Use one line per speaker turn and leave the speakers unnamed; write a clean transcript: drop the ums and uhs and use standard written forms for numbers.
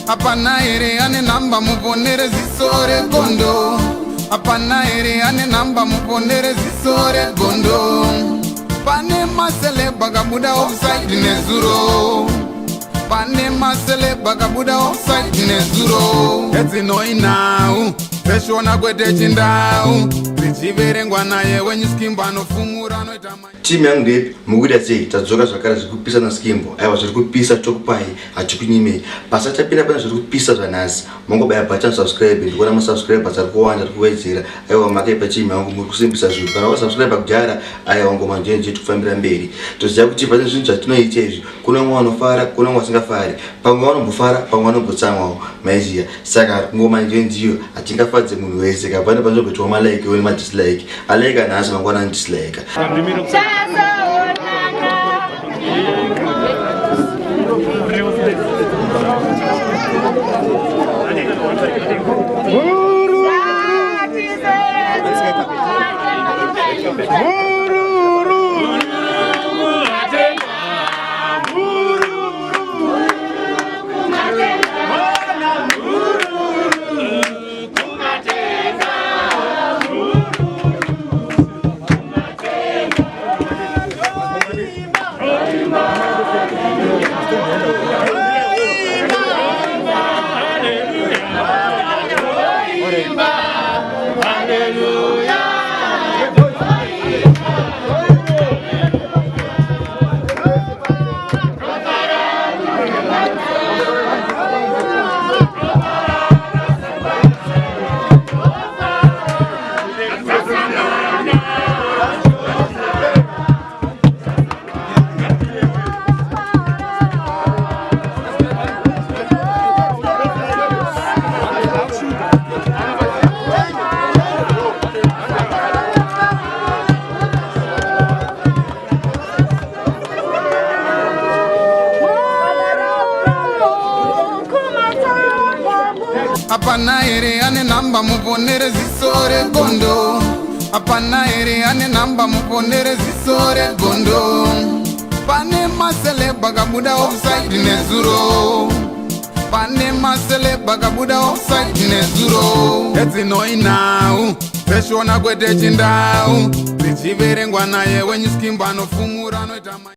Apana ere ane namba muponere zisore gondo. Apana ere ane namba muponere zisore gondo. Pane masele bagabuda offside nezuro. Pane masele bagabuda offside nezuro. Eti noi now. Peshona kwete chindau. Zichiverengwa naye wenye skimbo anofumura noita mai.
Timu yangu ndepi mukuda sei tadzoka zvakara zvikupisa na skimbo. Aiwa zvirikupisa chokupai achikunyime. Basa tapira pana zvirikupisa zvanasi. Mongobaya button subscribe ndikuona ma subscribers ari kuwanda kuwedzera. Aiwa makaipa timu yangu muri kusimbisa zvinhu. Kana wasubscribe kudhara aiwa ngoma njenje tikufambira mberi. Toziva kuti pane zvinhu zvatinoita izvi. Kuna mumwe anofara, kuna mumwe asingafari. Pamwe vanombofara, pamwe vanombotsamwawo. Maiziya. Saka ngoma njenjiyo atingafadze munhu wese kapana panozobetwa malike wena ma dislike. Alike anasi mangwana dislike.
Apana ere ane namba muponere zisore gondo. Apana ere ane namba muponere zisore gondo. Pane masele bagabuda offside nezuro. Pane masele bagabuda offside nezuro. Eti noi now. Peshona kwete chindau. Zichiverengwa naye wenye skimbo anofumura noita mai.